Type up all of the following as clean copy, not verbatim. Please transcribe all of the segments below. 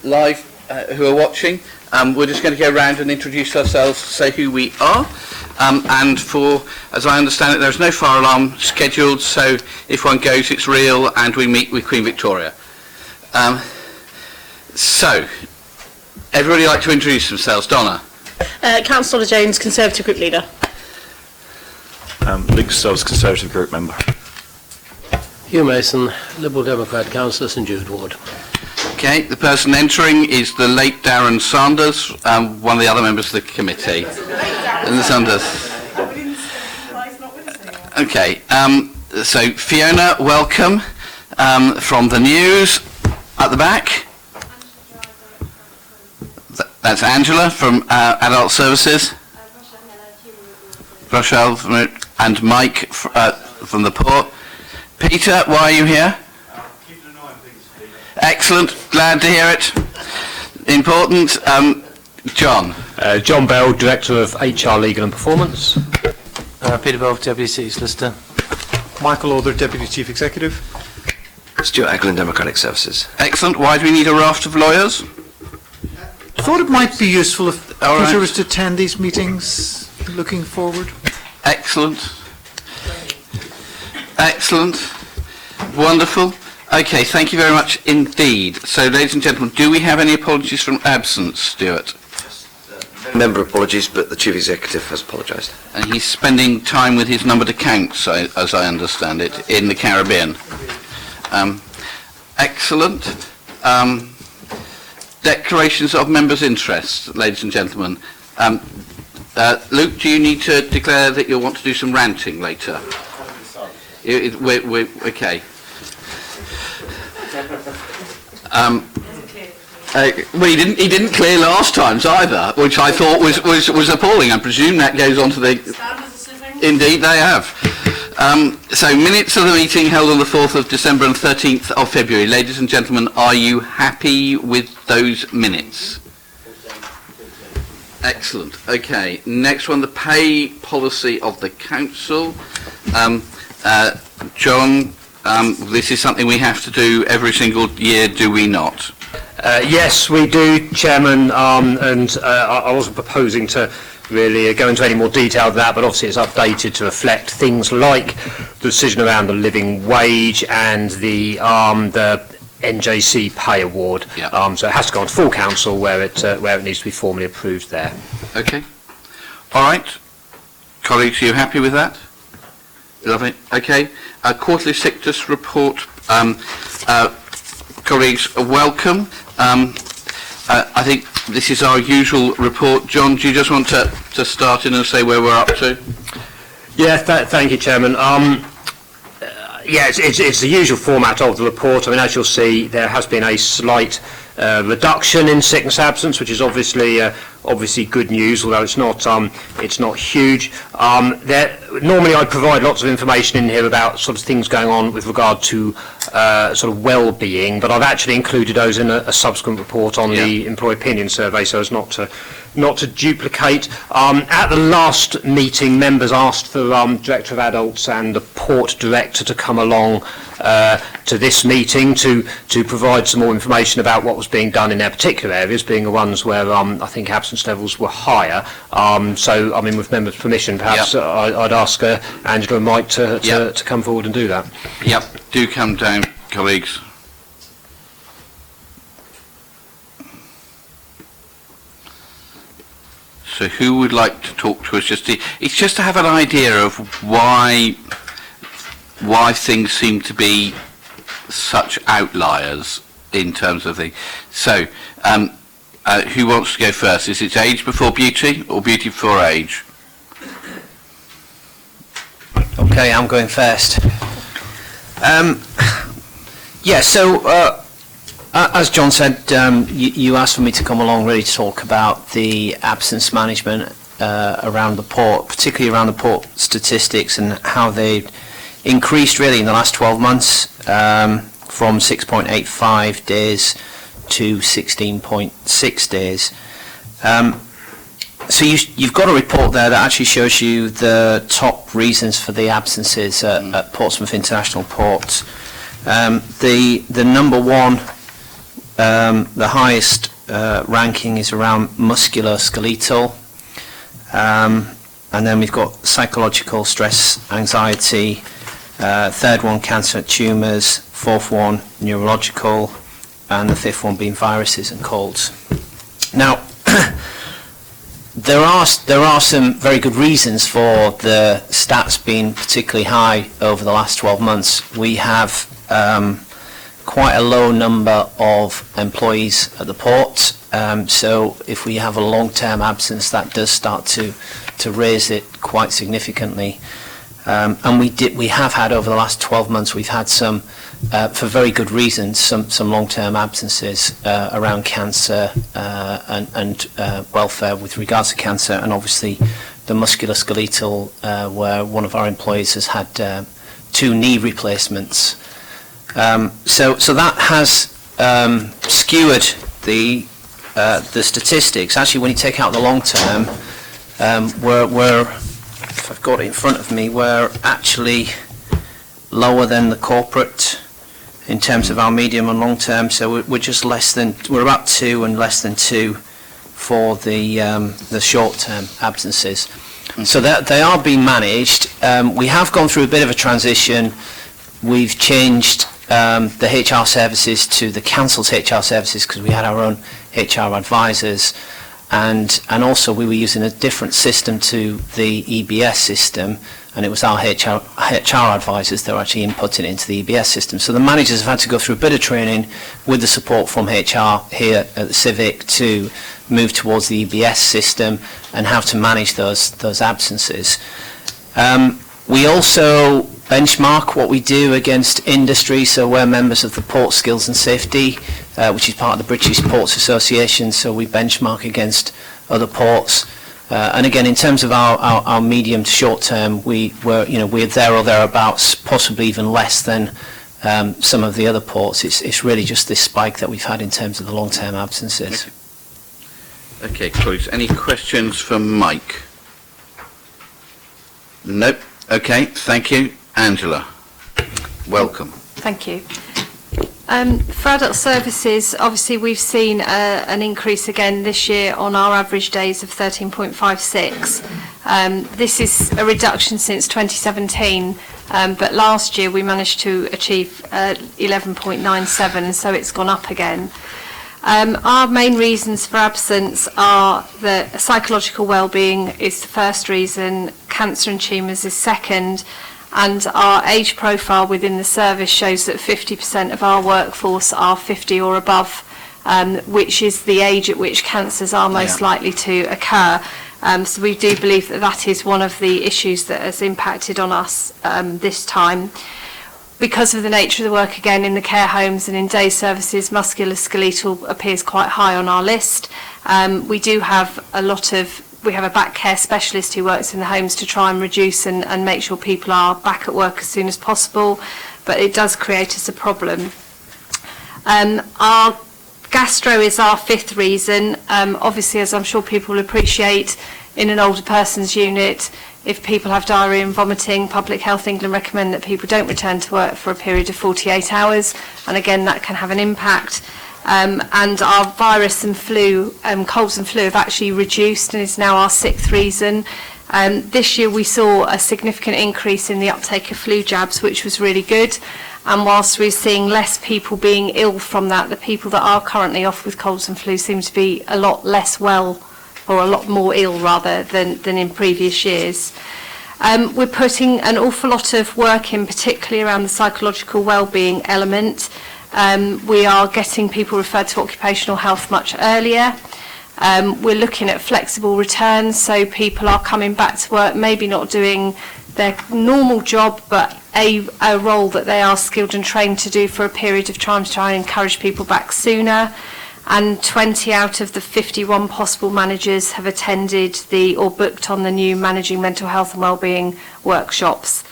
live who are watching. We're just going to go around and introduce ourselves, say who we are, and as I understand it, there's no fire alarm scheduled, so if one goes, it's real, and we meet with Queen Victoria. So, everybody like to introduce themselves. Donna. Councillor Jones, Conservative Group Leader. Luke Stubbs, Conservative Group Member. Hugh Mason, Liberal Democrat, Councillor St Jude Ward. Okay, the person entering is the late Darren Sanders, one of the other members of the committee. And the Sanders. Okay, so Fiona, welcome, from the news at the back. That's Angela from Adult Services. Rochelle and Mike from the port. Peter, why are you here? Keeping an eye on things, Peter. Excellent, glad to hear it. Important. John. John Bell, Director of HR Legal and Performance. Peter Bell, Deputy City Solicitor. Michael Alder, Deputy Chief Executive. Stuart Eglin, Democratic Services. Excellent. Why do we need a raft of lawyers? I thought it might be useful if All Peter right. was to attend these meetings looking forward. Excellent. Excellent. Wonderful. Okay, thank you very much indeed. So, ladies and gentlemen, do we have any apologies from absence, Stuart? Member apologies, but the Chief Executive has apologised. And he's spending time with his numbered accounts, as I understand it, in the Caribbean. Excellent. Declarations of members' interest, ladies and gentlemen. Luke, do you need to declare that you'll want to do some ranting later? Okay. Well, he didn't clear last time's either, which I thought was appalling. I presume that goes on to the... Indeed, they have. So, minutes of the meeting held on the 4th of December and 13th of February. Ladies and gentlemen, are you happy with those minutes? Excellent. Okay, next one, the pay policy of the council. John, this is something we have to do every single year, do we not? Yes, we do, Chairman, and I wasn't proposing to really go into any more detail than that, but obviously it's updated to reflect things like the decision around the living wage and the NJC pay award. Yeah. So it has to go on to full council where it needs to be formally approved there. Okay. All right. Colleagues, are you happy with that? Lovely. Okay. Quarterly sickness report. Colleagues, welcome. I think this is our usual report. John, do you just want to start in and say where we're up to? Yeah, thank you, Chairman. Yeah, it's the usual format of the report. I mean, as you'll see, there has been a slight reduction in sickness absence, which is obviously good news, although it's not huge. Normally I provide lots of information in here about sort of things going on with regard to sort of well-being, but I've actually included those in a subsequent report on the employee opinion survey, so as not to duplicate. At the last meeting, members asked for Director of Adults and the Port Director to come along to this meeting to provide some more information about what was being done in their particular areas, being the ones where I think absence levels were higher. So, I mean, with members' permission, perhaps I'd ask Angela and Mike to come forward and do that. Yep. Do come down, colleagues. So who would like to talk to us? It's just to have an idea of why things seem to be such outliers in terms of the... So, who wants to go first? Is it age before beauty or beauty before age? Okay, I'm going first. As John said, you asked for me to come along really to talk about the absence management around the port, particularly around the port statistics and how they increased really in the last 12 months from 6.85 days to 16.6 days. So you've got a report there that actually shows you the top reasons for the absences at Portsmouth International Port. The number one The highest ranking is around musculoskeletal. And then we've got psychological stress, anxiety, third one cancer, tumours, fourth one neurological, and the fifth one being viruses and colds. Now, there are some very good reasons for the stats being particularly high over the last 12 months. We have quite a low number of employees at the port, so if we have a long-term absence, that does start to raise it quite significantly. And we have had over the last 12 months, we've had some, for very good reasons, some long-term absences around cancer and welfare with regards to cancer, and obviously the musculoskeletal, where one of our employees has had 2 knee replacements. So that has skewered the statistics. Actually, when you take out the long term, we're, if I've got it in front of me, we're actually lower than the corporate in terms of our medium and long term. So we're just less than, we're about 2 and less than 2 for the short term absences. So that they are being managed. We have gone through a bit of a transition. We've changed the HR services to the council's HR services because we had our own HR advisors, and also we were using a different system to the EBS system, and it was our HR advisors that were actually inputting it into the EBS system. So the managers have had to go through a bit of training with the support from HR here at the Civic to move towards the EBS system and how to manage those absences. We also benchmark what we do against industry, so we're members of the Port Skills and Safety, which is part of the British Ports Association, so we benchmark against other ports. And again, in terms of our medium to short term, we're there or thereabouts, possibly even less than some of the other ports. It's really just this spike that we've had in terms of the long-term absences. Okay, colleagues, any questions for Mike? Nope. Okay, thank you. Angela, welcome. Thank you. For adult services, obviously we've seen an increase again this year on our average days of 13.56. This is a reduction since 2017, but last year we managed to achieve 11.97, so it's gone up again. Our main reasons for absence are that psychological well-being is the first reason, cancer and tumours is second, and our age profile within the service shows that 50% of our workforce are 50 or above, which is the age at which cancers are most likely to occur. So we do believe that that is one of the issues that has impacted on us this time. Because of the nature of the work, again, in the care homes and in day services, musculoskeletal appears quite high on our list. We do have we have a back care specialist who works in the homes to try and reduce and make sure people are back at work as soon as possible, but it does create us a problem. Our gastro is our fifth reason. Obviously, as I'm sure people will appreciate, in an older person's unit, if people have diarrhoea and vomiting, Public Health England recommend that people don't return to work for a period of 48 hours, and again that can have an impact. And our virus and flu, colds and flu have actually reduced and is now our sixth reason. This year we saw a significant increase in the uptake of flu jabs, which was really good, and whilst we're seeing less people being ill from that, the people that are currently off with colds and flu seem to be a lot less well, or a lot more ill rather than in previous years. We're putting an awful lot of work in, particularly around the psychological well-being element. We are getting people referred to occupational health much earlier. We're looking at flexible returns, so people are coming back to work, maybe not doing their normal job, but a role that they are skilled and trained to do for a period of time to try and encourage people back sooner. And 20 out of the 51 possible managers have attended or booked on the new Managing Mental Health and Wellbeing workshops.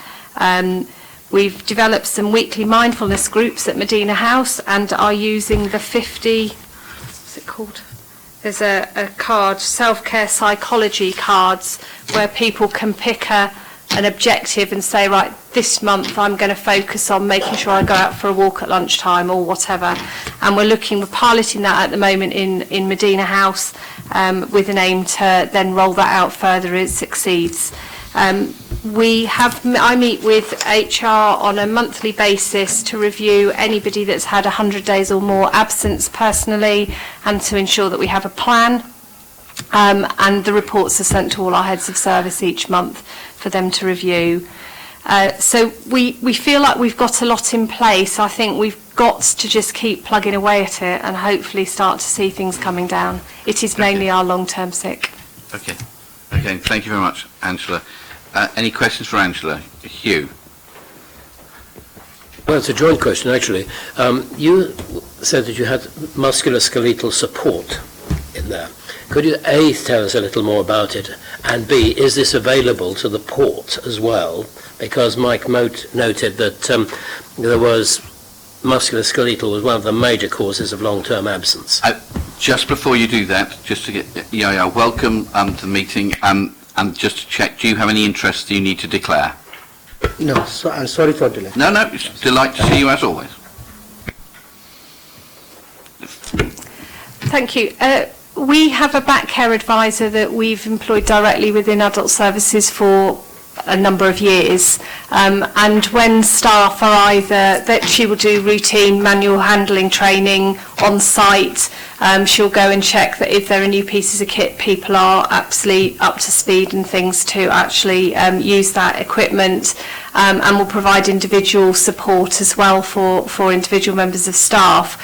We've developed some weekly mindfulness groups at Medina House and are using the what's it called? There's a card, self-care psychology cards, where people can pick a an objective and say, right, this month I'm going to focus on making sure I go out for a walk at lunchtime or whatever. And we're piloting that at the moment in Medina House with an aim to then roll that out further as it succeeds. I meet with HR on a monthly basis to review anybody that's had 100 days or more absence personally and to ensure that we have a plan. And the reports are sent to all our heads of service each month for them to review. So we feel like we've got a lot in place. I think we've got to just keep plugging away at it and hopefully start to see things coming down. It is mainly our long-term sick. Okay. Okay, thank you very much, Angela. Any questions for Angela? Hugh? Well, it's a joint question, actually. You said that you had musculoskeletal support in there. Could you, A, tell us a little more about it, and B, is this available to the port as well? Because Mike noted that there was musculoskeletal was one of the major causes of long-term absence. Just before you do that, just to get, welcome to the meeting, and just to check, do you have any interest you need to declare? No, so I'm sorry for delay. No, it's a delight to see you as always. Thank you. We have a back care advisor that we've employed directly within adult services for a number of years, and when staff are either that she will do routine manual handling training on site, she'll go and check that if there are new pieces of kit, people are absolutely up to speed and things to actually use that equipment, and will provide individual support as well for individual members of staff.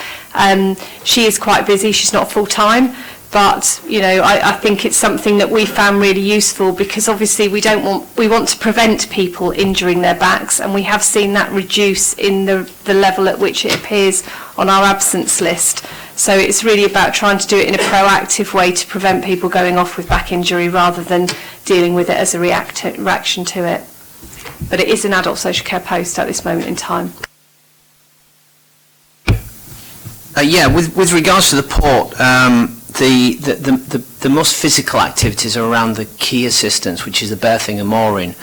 She is quite busy, she's not full-time, but I think it's something that we found really useful, because obviously we want to prevent people injuring their backs, and we have seen that reduce in the level at which it appears on our absence list. So it's really about trying to do it in a proactive way to prevent people going off with back injury rather than dealing with it as a reaction to it. But it is an adult social care post at this moment in time. With regards to the port, the most physical activities are around the key assistance, which is the berthing and mooring.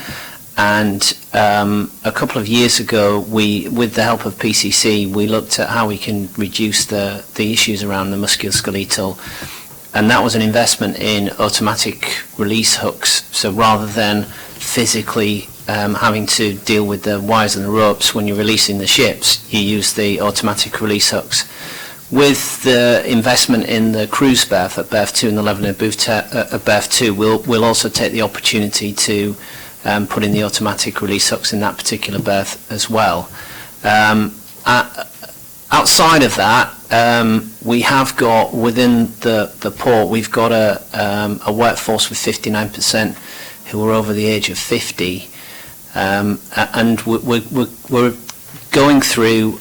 And a couple of years ago, with the help of PCC, we looked at how we can reduce the issues around the musculoskeletal, and that was an investment in automatic release hooks. So rather than physically having to deal with the wires and the ropes when you're releasing the ships, you use the automatic release hooks. With the investment in the cruise berth at berth 2 and the level of berth 2, we'll also take the opportunity to put in the automatic release hooks in that particular berth as well. Outside of that, we have got within the port, we've got a workforce with 59% who are over the age of 50, and we're going through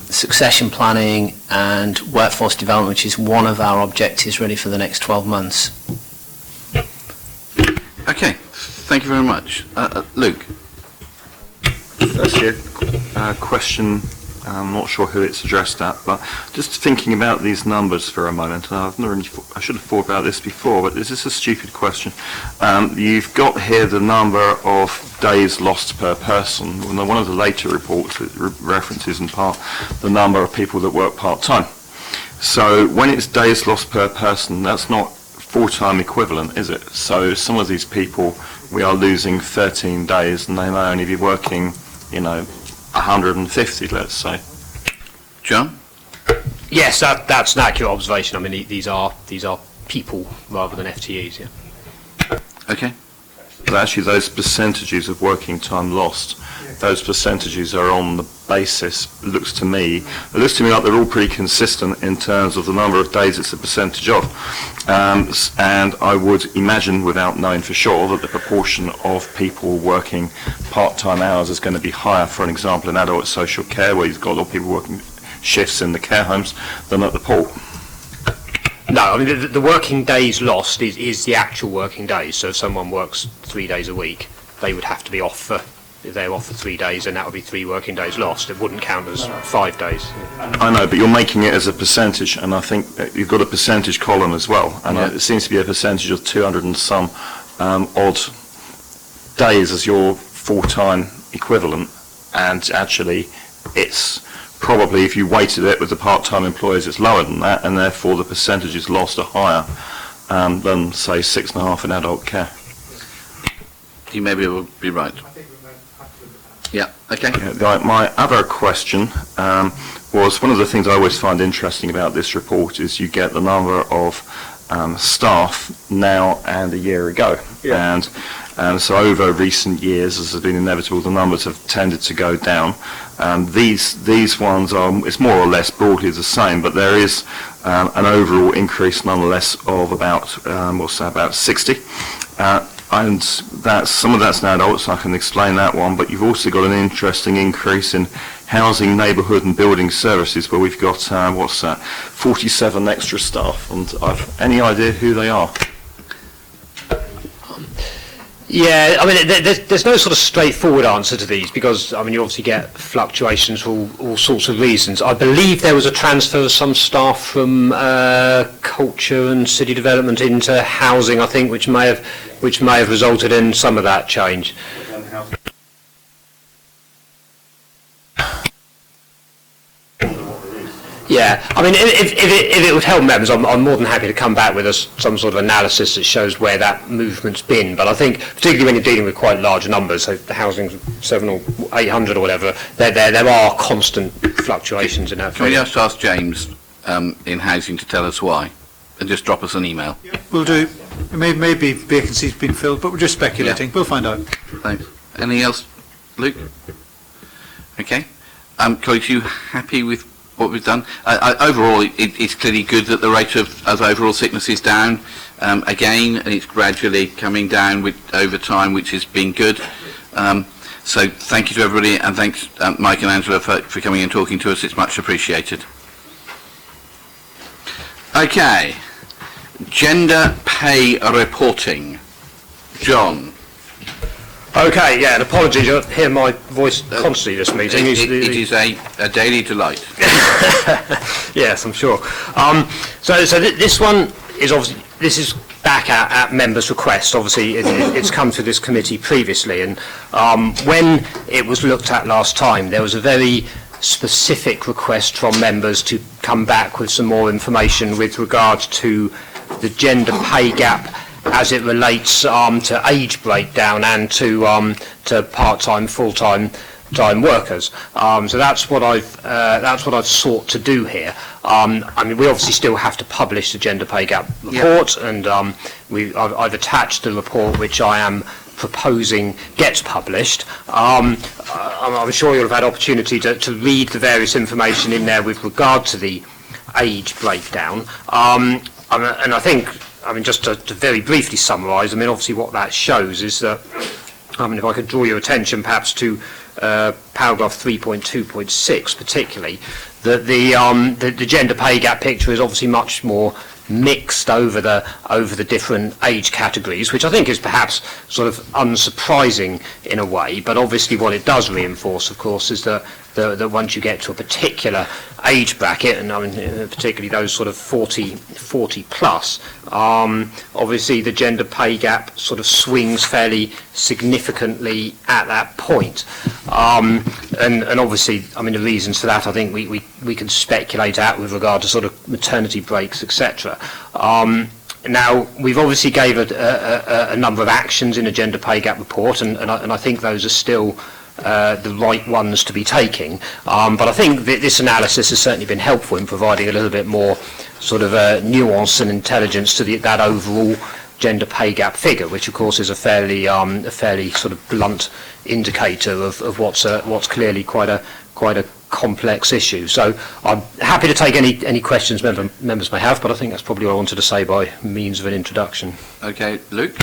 succession planning and workforce development, which is one of our objectives really for the next 12 months. Okay, thank you very much. Luke? Actually, a question, I'm not sure who it's addressed at, but just thinking about these numbers for a moment, I should have thought about this before, but this is a stupid question. You've got here the number of days lost per person. One of the later reports it references in part the number of people that work part-time. So when it's days lost per person, that's not full-time equivalent, is it? So some of these people, we are losing 13 days, and they may only be working, 150, let's say. John? Yes, that's an accurate observation. I mean, these are people rather than FTEs. Yeah. Okay. But actually, those percentages of working time lost, those percentages are on the basis. It looks to me like they're all pretty consistent in terms of the number of days it's a percentage of. And I would imagine, without knowing for sure, that the proportion of people working part-time hours is going to be higher, for an example, in adult social care, where you've got a lot of people working shifts in the care homes, than at the port. No, I mean, the working days lost is the actual working days. So if someone works 3 days a week, they would have to be off if they're off for 3 days, and that would be 3 working days lost. It wouldn't count as 5 days. I know, but you're making it as a percentage, and I think you've got a percentage column as well, and it seems to be a percentage of 200 and some odd days as your full-time equivalent, and actually it's probably, if you weighted it with the part-time employees, it's lower than that, and therefore the percentages lost are higher than, say, 6.5 in adult care. You maybe will be right. Yeah, okay. My other question was, one of the things I always find interesting about this report is you get the number of staff now and a year ago. Yeah. And so over recent years, as has been inevitable, the numbers have tended to go down. These ones are, it's more or less broadly the same, but there is an overall increase nonetheless of about 60. And some of that's now adults, I can explain that one, but you've also got an interesting increase in housing, neighbourhood and building services, where we've got, 47 extra staff, and I've any idea who they are? Yeah, I mean, there's no sort of straightforward answer to these, because, I mean, you obviously get fluctuations for all sorts of reasons. I believe there was a transfer of some staff from culture and city development into housing, I think, which may have resulted in some of that change. Yeah, I mean, if it would help members, I'm more than happy to come back with some sort of analysis that shows where that movement's been. But I think, particularly when you're dealing with quite large numbers, so the housing's 700 or 800 or whatever, there are constant fluctuations in that. Can we just ask James in housing to tell us why, and just drop us an email? We'll do. Maybe vacancies been filled, but we're just speculating. Yeah. We'll find out. Thanks. Anything else, Luke? Okay. Colleagues, you happy with what we've done? Overall, it's clearly good that the rate of overall sickness is down again, and it's gradually coming down over time, which has been good. So thank you to everybody, and thanks Mike and Angela for coming and talking to us. It's much appreciated. Okay, gender pay reporting. John. Okay, yeah, and apologies, you'll hear my voice constantly this meeting. It is a daily delight. Yes, I'm sure. So this one is obviously, this is back at members' request. Obviously, it's come to this committee previously, and when it was looked at last time, there was a very specific request from members to come back with some more information with regard to the gender pay gap as it relates to age breakdown and to part-time, full-time workers. So that's what I've sought to do here. I mean, we obviously still have to publish the gender pay gap report, and I've attached the report which I am proposing gets published. I'm sure you'll have had opportunity to read the various information in there with regard to the age breakdown. And I think, I mean, just to very briefly summarise, I mean, obviously what that shows is that, I mean, if I could draw your attention perhaps to paragraph 3.2.6 particularly, that the gender pay gap picture is obviously much more mixed over the different age categories, which I think is perhaps sort of unsurprising in a way, but obviously what it does reinforce, of course, is that once you get to a particular age bracket, and I mean particularly those sort of 40 plus, obviously the gender pay gap sort of swings fairly significantly at that point. And obviously, I mean, the reasons for that, I think we can speculate at with regard to sort of maternity breaks, etc. Now, we've obviously gave a number of actions in a gender pay gap report, and I think those are still the right ones to be taking. But I think that this analysis has certainly been helpful in providing a little bit more sort of nuance and intelligence to that overall gender pay gap figure, which of course is a fairly sort of blunt indicator of what's clearly quite a complex issue. So I'm happy to take any questions members may have, but I think that's probably what I wanted to say by means of an introduction. Okay, Luke.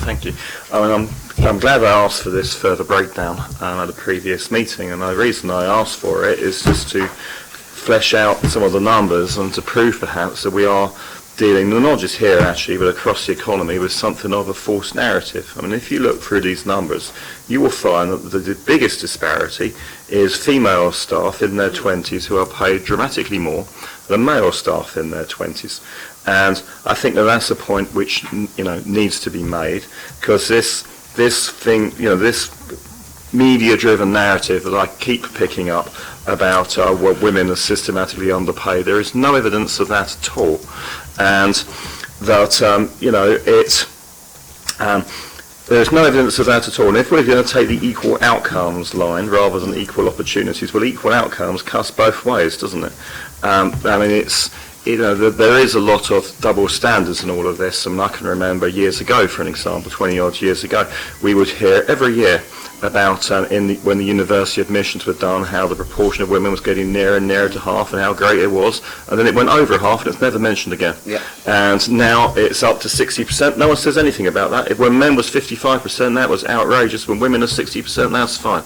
Thank you. I mean, I'm glad I asked for this further breakdown at a previous meeting, and the reason I asked for it is just to flesh out some of the numbers and to prove perhaps that we are dealing, not just here actually, but across the economy, with something of a false narrative. I mean, if you look through these numbers, you will find that the biggest disparity is female staff in their 20s who are paid dramatically more than male staff in their 20s. And I think that that's a point which, you know, needs to be made, because this this thing, this media-driven narrative that I keep picking up about women are systematically underpaid. There is no evidence of that at all, and that there's no evidence of that at all. And if we're going to take the equal outcomes line rather than equal opportunities, well, equal outcomes cuts both ways, doesn't it? There is a lot of double standards in all of this. I can remember years ago, for an example, 20-odd years ago, we would hear every year about when the university admissions were done, how the proportion of women was getting nearer and nearer to half and how great it was, and then it went over half and it's never mentioned again. Yeah. And now it's up to 60%. No one says anything about that. When men was 55%, that was outrageous. When women are 60%, that's fine.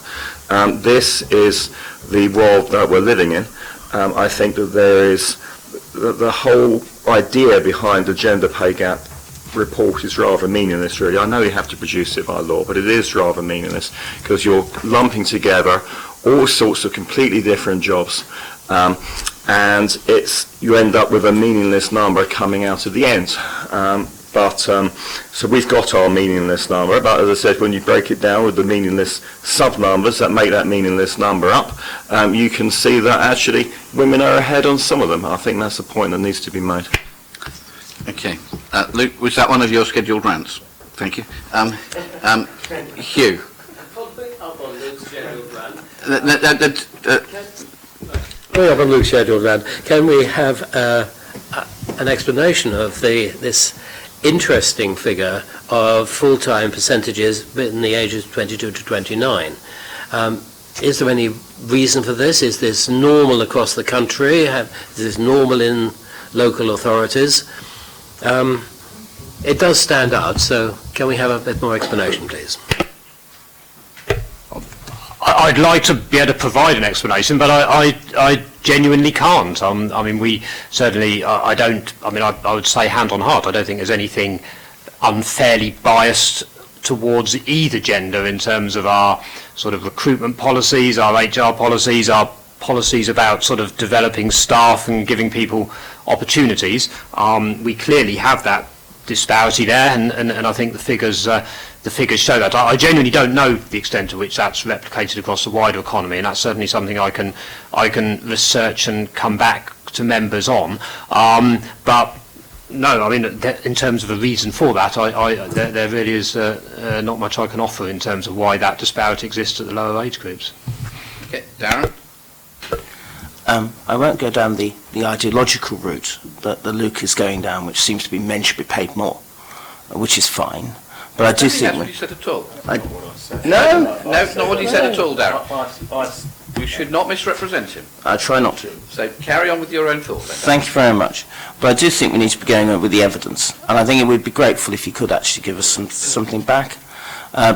This is the world that we're living in. I think that there is the whole idea behind the gender pay gap report is rather meaningless, really. I know you have to produce it by law, but it is rather meaningless because you're lumping together all sorts of completely different jobs, and you end up with a meaningless number coming out at the end. So we've got our meaningless number, but as I said, when you break it down with the meaningless sub-numbers that make that meaningless number up, you can see that actually women are ahead on some of them. I think that's the point that needs to be made. Okay. Luke, was that one of your scheduled rants? Thank you. Hugh. Following up on Luke's scheduled rant, can we have an explanation of this interesting figure of full-time percentages in the ages 22 to 29? Is there any reason for this? Is this normal across the country? Is this normal in local authorities? It does stand out, so can we have a bit more explanation, please? I'd like to be able to provide an explanation, but I genuinely can't. We certainly, I would say hand on heart, I don't think there's anything unfairly biased towards either gender in terms of our sort of recruitment policies, our HR policies, our policies about sort of developing staff and giving people opportunities. We clearly have that disparity there, and I think the figures show that. I genuinely don't know the extent to which that's replicated across the wider economy, and that's certainly something I can research and come back to members on. But no, in terms of a reason for that, there really is not much I can offer in terms of why that disparity exists at the lower age groups. Okay, Darren. I won't go down the ideological route that Luke is going down, which seems to be men should be paid more, which is fine. But I do think that's what you said at all. No, not what he said at all, Darren. You should not misrepresent him. I try not to. So carry on with your own thought then. Thank you very much. But I do think we need to be going on with the evidence, and I think it would be grateful if you could actually give us something back,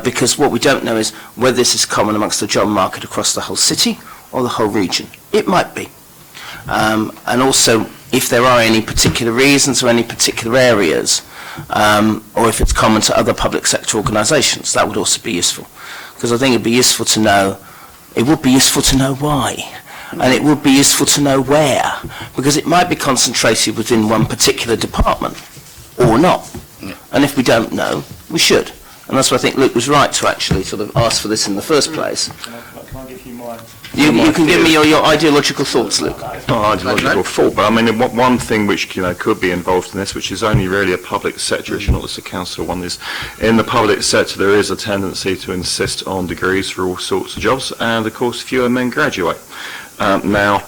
because what we don't know is whether this is common amongst the job market across the whole city or the whole region. It might be. And also, if there are any particular reasons or any particular areas, or if it's common to other public sector organisations, that would also be useful. Because I think it'd be useful to know, it would be useful to know why, and it would be useful to know where, because it might be concentrated within one particular department, or not. And if we don't know, we should. And that's why I think Luke was right to actually sort of ask for this in the first place. Can I give you my... You can give me your ideological thoughts, Luke. It's not ideological thought, but one thing which could be involved in this, which is only really a public sector issue, not just a council one, is in the public sector there is a tendency to insist on degrees for all sorts of jobs, and of course fewer men graduate. Now,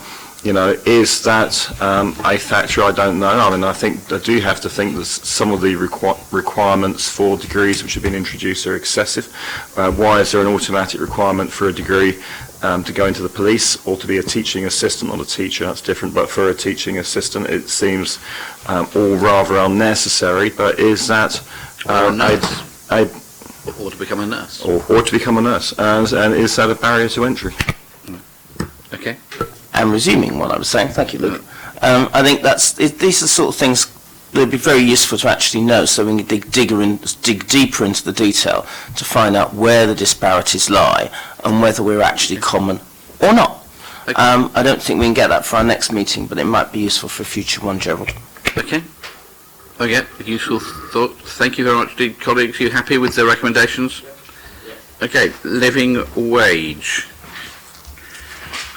is that a factor? I don't know. I do have to think that some of the requirements for degrees which have been introduced are excessive. Why is there an automatic requirement for a degree to go into the police or to be a teaching assistant? Not a teacher, that's different, but for a teaching assistant it seems all rather unnecessary. But is that or to become a nurse? Or to become a nurse, and is that a barrier to entry? Okay. And resuming what I was saying, thank you, Luke. I think these are the sort of things that would be very useful to actually know, so we can dig deeper into the detail to find out where the disparities lie and whether we're actually common or not. Okay. I don't think we can get that for our next meeting, but it might be useful for a future one, Gerald. Okay. Oh yeah, useful thought. Thank you very much, indeed, colleagues. Are you happy with the recommendations? Okay, living wage.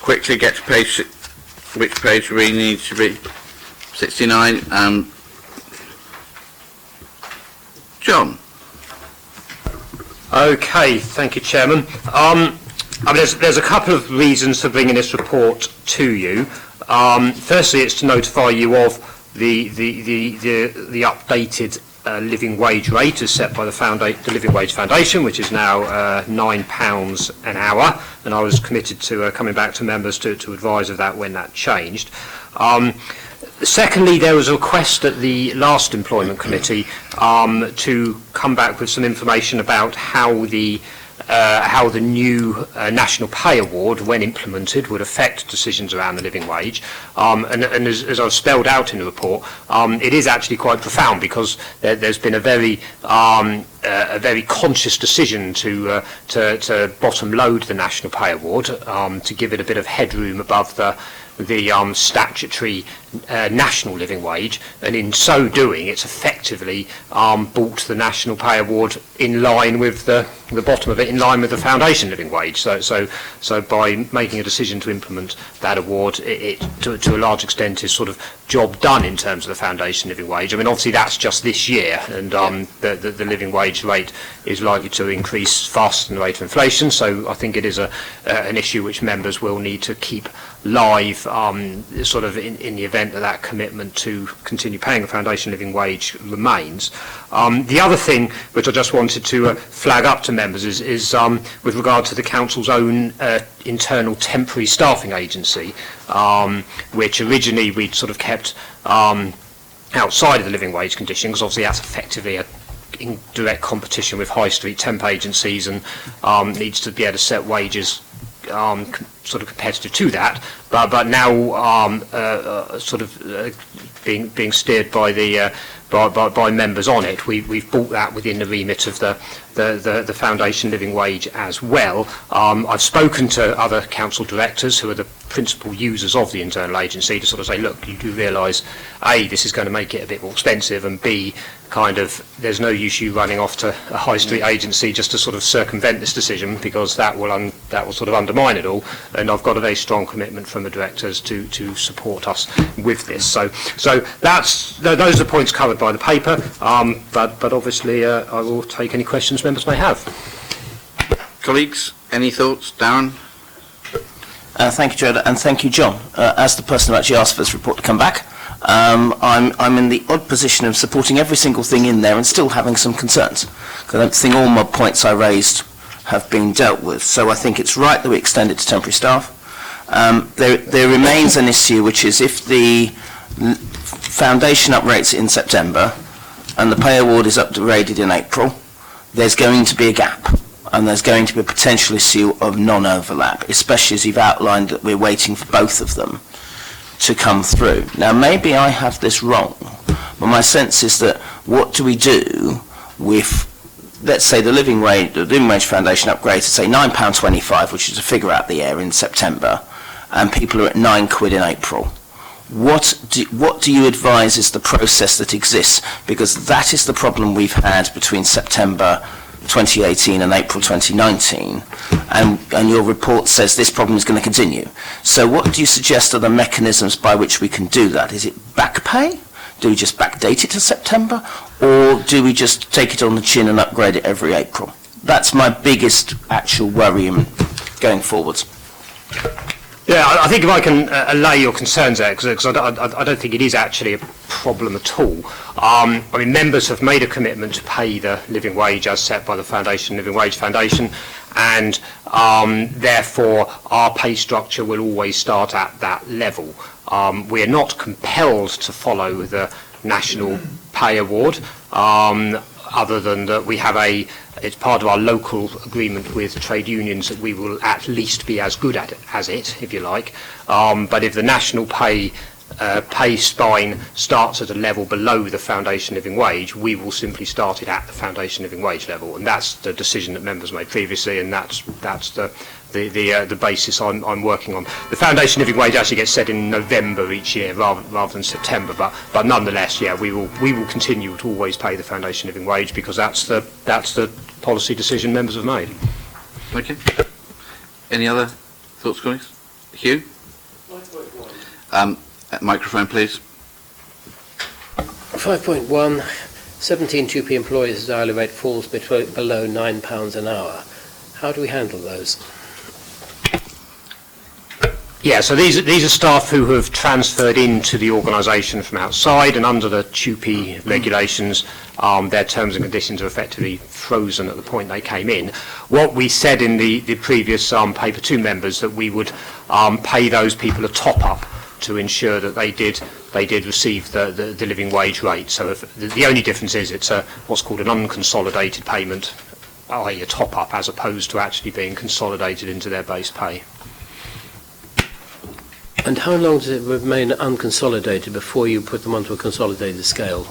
Quickly get to page, which page really needs to be? 69. John. Okay, thank you, Chairman. There's a couple of reasons for bringing this report to you. Firstly, it's to notify you of the updated living wage rate as set by the Living Wage Foundation, which is now £9 an hour, and I was committed to coming back to members to advise of that when that changed. Secondly, there was a request at the last Employment Committee to come back with some information about how the new National Pay Award, when implemented, would affect decisions around the living wage. And as I've spelled out in the report, it is actually quite profound, because there's been a very conscious decision to bottom load the National Pay Award, to give it a bit of headroom above the statutory national living wage, and in so doing it's effectively brought the National Pay Award in line with the bottom of it, in line with the foundation living wage. So by making a decision to implement that award, it to a large extent is sort of job done in terms of the foundation living wage. I mean, obviously that's just this year, and the living wage rate is likely to increase faster than the rate of inflation, so I think it is an issue which members will need to keep live, sort of in the event that commitment to continue paying the foundation living wage remains. The other thing which I just wanted to flag up to members is with regard to the Council's own internal temporary staffing agency, which originally we'd sort of kept outside of the living wage condition, because obviously that's effectively in direct competition with high street temp agencies, and needs to be able to set wages sort of competitive to that, but now sort of being steered by the by members on it. We've brought that within the remit of the foundation living wage as well. I've spoken to other council directors who are the principal users of the internal agency to sort of say, look, you do realise, A, this is going to make it a bit more expensive, and B, kind of there's no use you running off to a high street agency just to sort of circumvent this decision, because that will sort of undermine it all. And I've got a very strong commitment from the directors to support us with this. So those are the points covered by the paper. But obviously I will take any questions members may have. Colleagues, any thoughts? Darren? Thank you, Joe, and thank you, John. As the person who actually asked for this report to come back, I'm in the odd position of supporting every single thing in there and still having some concerns, because I don't think all my points I raised have been dealt with. So I think it's right that we extend it to temporary staff. There remains an issue, which is if the foundation uprates it in September and the pay award is uprated in April, there's going to be a gap, and there's going to be a potential issue of non-overlap, especially as you've outlined that we're waiting for both of them to come through. Now, maybe I have this wrong, but my sense is that what do we do with, let's say, the living wage foundation upgrade to say £9.25, which is a figure out the air in September, and people are at £9 in April. What do you advise is the process that exists? Because that is the problem we've had between September 2018 and April 2019, and your report says this problem is going to continue. So what do you suggest are the mechanisms by which we can do that? Is it back pay? Do we just backdate it to September? Or do we just take it on the chin and upgrade it every April? That's my biggest actual worry in going forwards. Yeah, I think if I can allay your concerns there, because I don't think it is actually a problem at all. I mean, members have made a commitment to pay the living wage as set by the Living Wage Foundation, and therefore our pay structure will always start at that level. We are not compelled to follow the National Pay Award, other than that we have it's part of our local agreement with trade unions that we will at least be as good at it, as it, if you like. But if the national pay spine starts at a level below the foundation living wage, we will simply start it at the foundation living wage level, and that's the decision that members made previously, and that's the the basis I'm working on. The foundation living wage actually gets set in November each year rather than September, but nonetheless, yeah, we will continue to always pay the foundation living wage because that's the policy decision members have made. Okay. Any other thoughts, colleagues? Hugh? Microphone, please. 5.1, 17 2p employees' hourly rate falls below £9 an hour. How do we handle those? Yeah, so these are staff who have transferred into the organisation from outside, and under the TUPE regulations, their terms and conditions are effectively frozen at the point they came in. What we said in the previous paper to members that we would pay those people a top-up to ensure that they did receive the living wage rate. So the only difference is it's what's called an unconsolidated payment, i.e. a top-up, as opposed to actually being consolidated into their base pay. And how long does it remain unconsolidated before you put them onto a consolidated scale?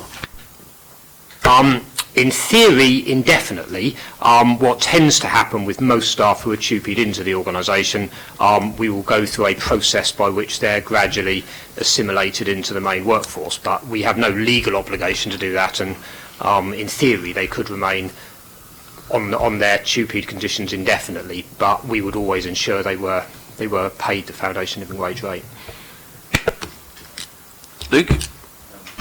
In theory, indefinitely. What tends to happen with most staff who are TUPE'd into the organisation, we will go through a process by which they're gradually assimilated into the main workforce, but we have no legal obligation to do that, and in theory they could remain on their TUPE'd conditions indefinitely, but we would always ensure they were paid the foundation living wage rate. Luke?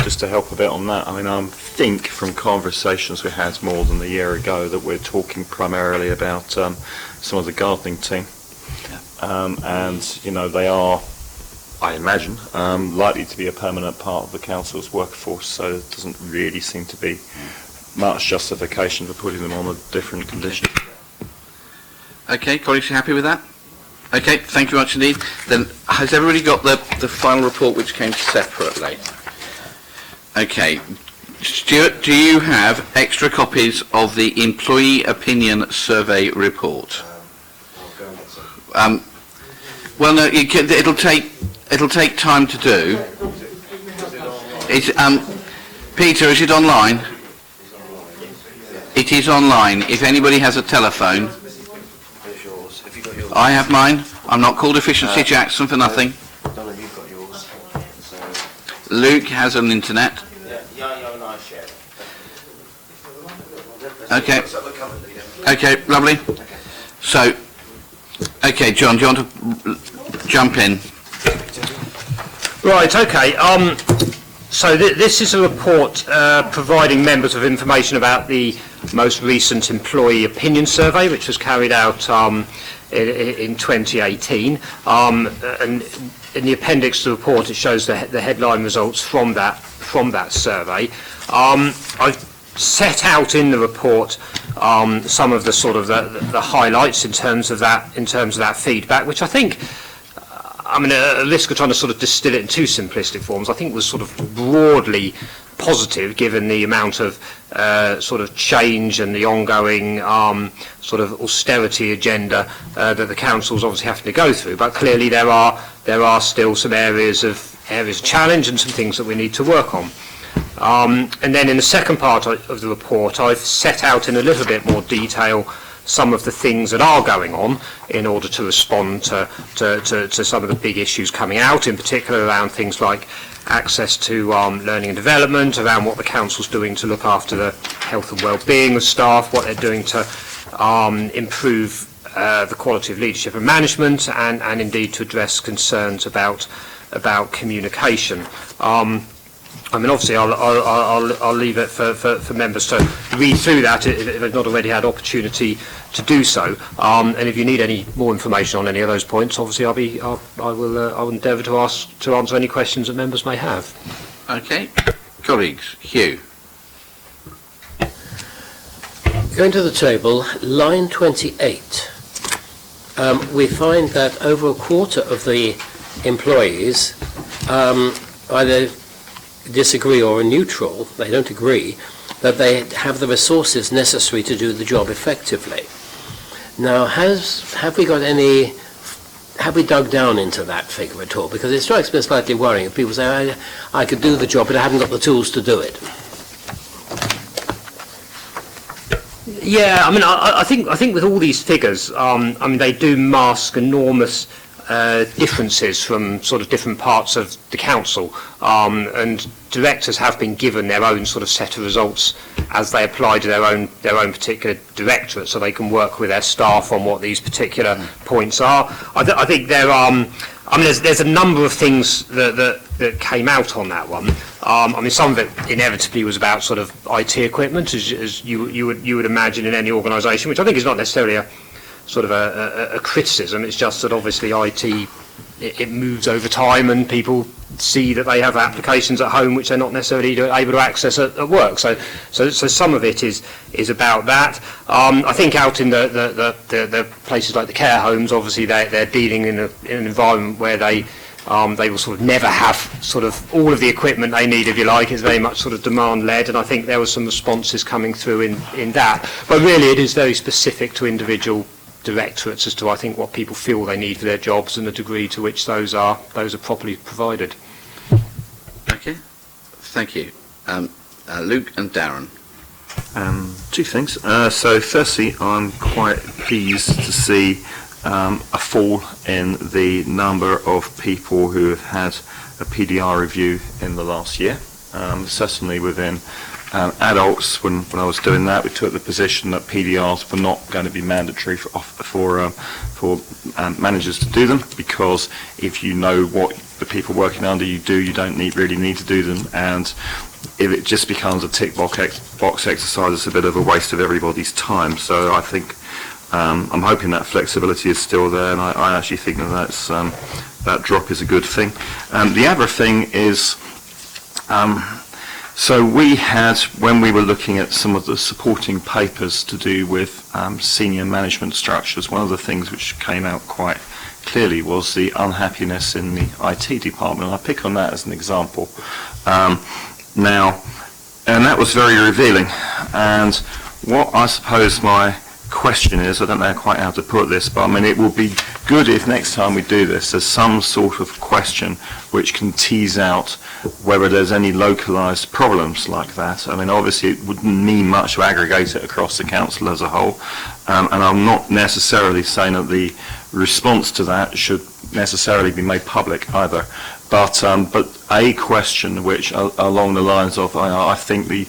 Just to help a bit on that, I mean, I think from conversations we had more than a year ago that we're talking primarily about some of the gardening team. And, you know, they are, I imagine, likely to be a permanent part of the council's workforce, so there doesn't really seem to be much justification for putting them on a different condition. Okay, colleagues, you happy with that? Okay, thank you much indeed. Then, has everybody got the final report which came separately? Okay. Stuart, do you have extra copies of the Employee Opinion Survey report? Well, no, it'll take time to do. Peter, is it online? It is online. If anybody has a telephone, I have mine. I'm not called Efficiency Jackson for nothing. You've got yours. Luke has an internet. Yeah, and I share it. Okay. Okay, lovely. So, okay, John, do you want to jump in? Right, okay. So this is a report providing members with information about the most recent employee opinion survey, which was carried out in 2018. And in the appendix to the report, it shows the headline results from that survey. I've set out in the report some of the sort of the highlights in terms of that feedback, which I think, I mean, at risk of trying to sort of distill it in too simplistic forms, I think was sort of broadly positive given the amount of sort of change and the ongoing sort of austerity agenda that the council's obviously having to go through. But clearly there are still some areas of challenge and some things that we need to work on. And then in the second part of the report, I've set out in a little bit more detail some of the things that are going on in order to respond to some of the big issues coming out, in particular around things like access to learning and development, around what the council's doing to look after the health and well-being of staff, what they're doing to improve the quality of leadership and management, and indeed to address concerns about communication. I mean, obviously, I'll leave it for members to read through that if they've not already had opportunity to do so. And if you need any more information on any of those points, obviously, I'll endeavour to answer any questions that members may have. Okay, colleagues, Hugh. Going to the table, line 28, we find that over a quarter of the employees either disagree or are neutral, they don't agree, that they have the resources necessary to do the job effectively. Now, have we dug down into that figure at all? Because it strikes me as slightly worrying if people say, I could do the job, but I haven't got the tools to do it. Yeah, I mean, I think with all these figures, I mean, they do mask enormous differences from sort of different parts of the council, and directors have been given their own sort of set of results as they apply to their own particular directorate, so they can work with their staff on what these particular points are. I think there are. I mean, there's a number of things that came out on that one. I mean, some of it inevitably was about sort of IT equipment, as you would imagine in any organisation, which I think is not necessarily a sort of a criticism. It's just that obviously IT it moves over time, and people see that they have applications at home which they're not necessarily able to access at work. So some of it is about that. I think out in the places like the care homes, obviously they're dealing in an environment where they will sort of never have sort of all of the equipment they need, if you like. It's very much sort of demand-led, and I think there were some responses coming through in that. But really it is very specific to individual directorates as to, I think, what people feel they need for their jobs and the degree to which those are properly provided. Okay, thank you. Luke and Darren. Two things. So firstly, I'm quite pleased to see a fall in the number of people who have had a PDR review in the last year. Certainly within adults, when I was doing that, we took the position that PDRs were not going to be mandatory for managers to do them, because if you know what the people working under you do, you don't really need to do them, and if it just becomes a tick box exercise, it's a bit of a waste of everybody's time. So I think I'm hoping that flexibility is still there, and I actually think that drop is a good thing. The other thing is, so we had, when we were looking at some of the supporting papers to do with senior management structures, one of the things which came out quite clearly was the unhappiness in the IT department, and I pick on that as an example. Now, and that was very revealing, and what I suppose my question is, I don't know quite how to put this, but I mean, it will be good if next time we do this, there's some sort of question which can tease out whether there's any localised problems like that. I mean, obviously it wouldn't mean much to aggregate it across the council as a whole, and I'm not necessarily saying that the response to that should necessarily be made public either, but a question which along the lines of, I think the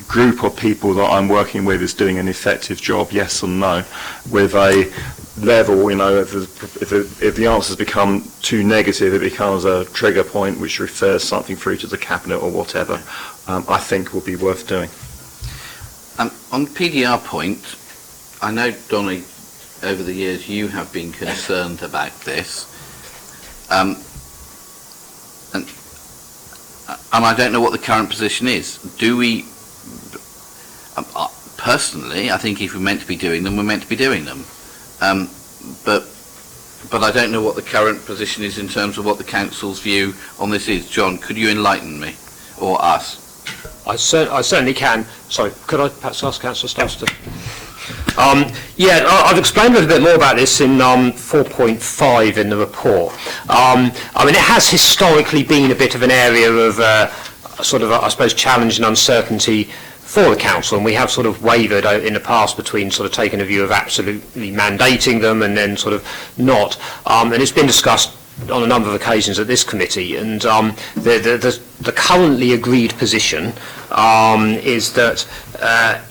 group of people that I'm working with is doing an effective job, yes or no, with a level, you know, if the answers become too negative, it becomes a trigger point which refers something through to the cabinet or whatever, I think will be worth doing. On the PDR point, I know, Donny, over the years you have been concerned about this, and I don't know what the current position is. Do we, personally, I think if we're meant to be doing them, we're meant to be doing them. But I don't know what the current position is in terms of what the council's view on this is. John, could you enlighten me, or us? I certainly can. Sorry, could I perhaps ask Councillor Stubbs to... Yeah, I've explained a little bit more about this in 4.5 in the report. I mean, it has historically been a bit of an area of sort of, I suppose, challenge and uncertainty for the council, and we have sort of wavered in the past between sort of taking a view of absolutely mandating them and then sort of not. And it's been discussed on a number of occasions at this committee, and the currently agreed position is that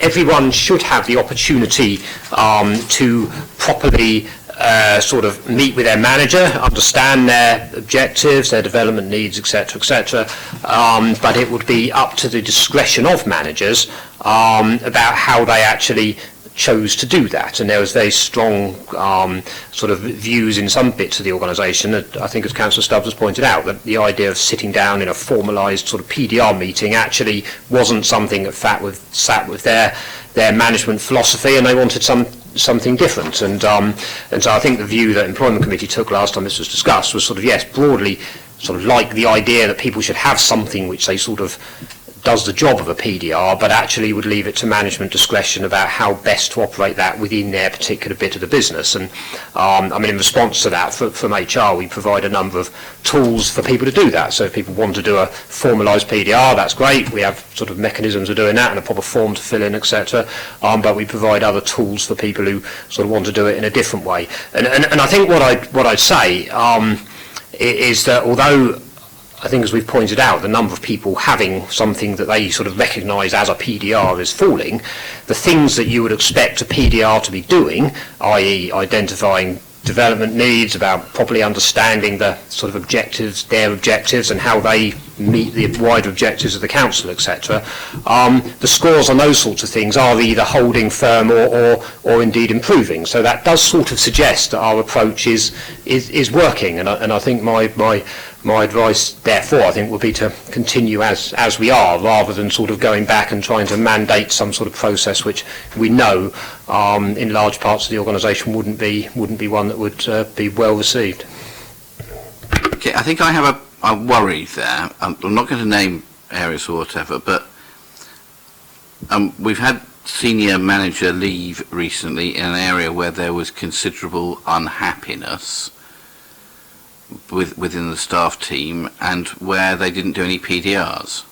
everyone should have the opportunity to properly sort of meet with their manager, understand their objectives, their development needs, etc., but it would be up to the discretion of managers about how they actually chose to do that, and there was very strong sort of views in some bits of the organisation that I think, as Councillor Stubbs has pointed out, that the idea of sitting down in a formalised sort of PDR meeting actually wasn't something that sat with their management philosophy, and they wanted something different. And so I think the view that Employment Committee took last time this was discussed was sort of, yes, broadly sort of like the idea that people should have something which they sort of does the job of a PDR, but actually would leave it to management discretion about how best to operate that within their particular bit of the business. And in response to that, from HR, we provide a number of tools for people to do that. So if people want to do a formalised PDR, that's great. We have sort of mechanisms of doing that and a proper form to fill in, etc. But we provide other tools for people who sort of want to do it in a different way. And I think what I'd say is that although I think, as we've pointed out, the number of people having something that they sort of recognise as a PDR is falling, the things that you would expect a PDR to be doing, i.e. identifying development needs, about properly understanding the sort of objectives, their objectives, and how they meet the wider objectives of the council, etc. The scores on those sorts of things are either holding firm or indeed improving. So that does sort of suggest that our approach is working, and I think my advice, therefore, I think, would be to continue as we are, rather than sort of going back and trying to mandate some sort of process which we know in large parts of the organisation wouldn't be one that would be well received. Okay, I think I have a worry there. I'm not going to name areas or whatever, but we've had senior manager leave recently in an area where there was considerable unhappiness within the staff team, and where they didn't do any PDRs.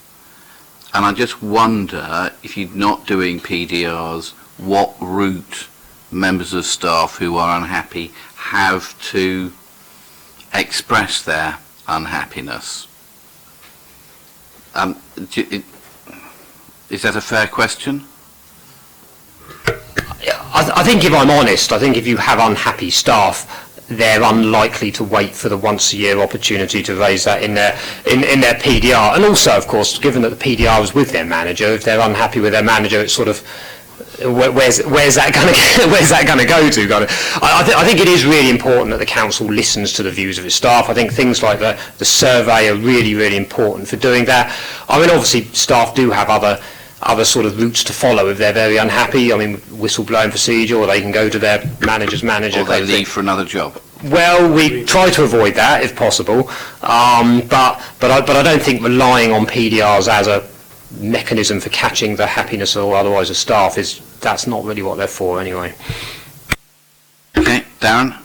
And I just wonder, if you're not doing PDRs, what route members of staff who are unhappy have to express their unhappiness. Is that a fair question? I think, if I'm honest, I think if you have unhappy staff, they're unlikely to wait for the once-a-year opportunity to raise that in their PDR. And also, of course, given that the PDR is with their manager, if they're unhappy with their manager, it's sort of, where's that going to go to? I think it is really important that the council listens to the views of its staff. I think things like the survey are really, really important for doing that. I mean, obviously, staff do have other sort of routes to follow if they're very unhappy. I mean, whistleblowing procedure, or they can go to their manager's manager. Or they leave for another job. Well, we try to avoid that if possible, but I don't think relying on PDRs as a mechanism for catching the happiness or otherwise of staff that's not really what they're for anyway. Okay, Darren?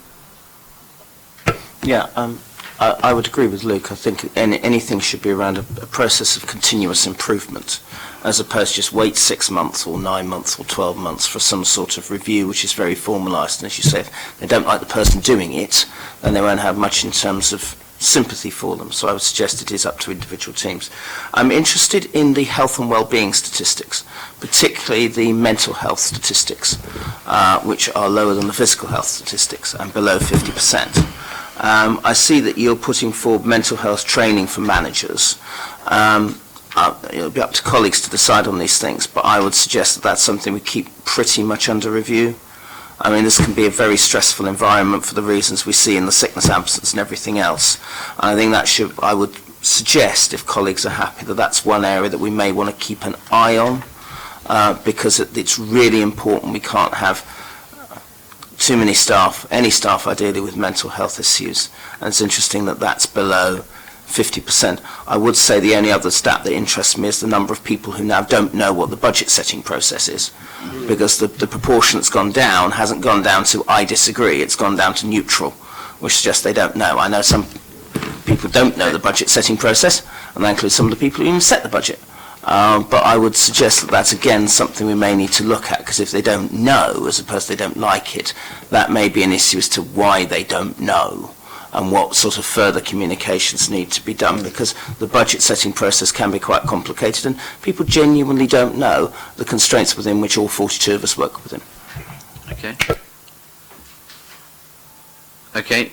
Yeah, I would agree with Luke. I think anything should be around a process of continuous improvement, as opposed to just wait 6 months or 9 months or 12 months for some sort of review which is very formalised. And as you say, if they don't like the person doing it, then they won't have much in terms of sympathy for them. So I would suggest it is up to individual teams. I'm interested in the health and well-being statistics, particularly the mental health statistics, which are lower than the physical health statistics and below 50%. I see that you're putting forward mental health training for managers. It'll be up to colleagues to decide on these things, but I would suggest that that's something we keep pretty much under review. I mean, this can be a very stressful environment for the reasons we see in the sickness absence and everything else. And I think I would suggest, if colleagues are happy, that that's one area that we may want to keep an eye on, because it's really important. We can't have too many staff, any staff ideally, with mental health issues. And it's interesting that that's below 50%. I would say the only other stat that interests me is the number of people who now don't know what the budget setting process is, because the proportion that's gone down hasn't gone down to I disagree, it's gone down to neutral, which suggests they don't know. I know some people don't know the budget setting process, and that includes some of the people who even set the budget. But I would suggest that that's again something we may need to look at, because if they don't know, as opposed to they don't like it, that may be an issue as to why they don't know, and what sort of further communications need to be done, because the budget setting process can be quite complicated and people genuinely don't know the constraints within which all 42 of us work within. Okay. Okay,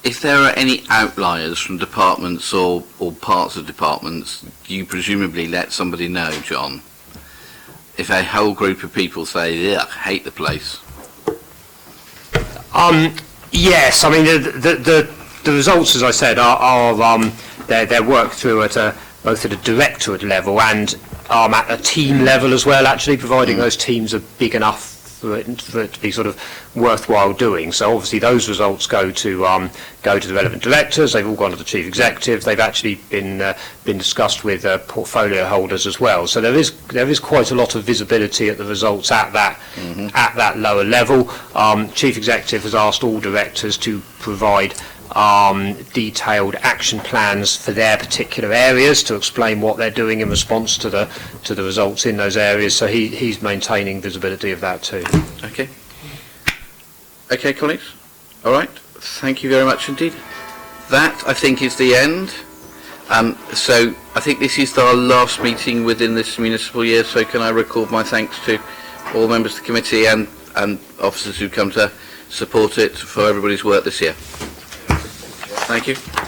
if there are any outliers from departments or parts of departments, you presumably let somebody know, John? If a whole group of people say, ugh, hate the place. Yes, I mean the results, as I said, are they're worked through at both at a directorate level and at a team level as well. Actually, providing those teams are big enough for it to be sort of worthwhile doing. So obviously those results go to the relevant directors. They've all gone to the chief executive. They've actually been discussed with portfolio holders as well. So there is quite a lot of visibility at the results at that lower level. Chief executive has asked all directors to provide detailed action plans for their particular areas to explain what they're doing in response to the results in those areas. So he's maintaining visibility of that too. Okay. Okay, colleagues. All right. Thank you very much indeed. That, I think, is the end. So I think this is our last meeting within this municipal year. So can I record my thanks to all members of the committee and officers who come to support it for everybody's work this year. Thank you.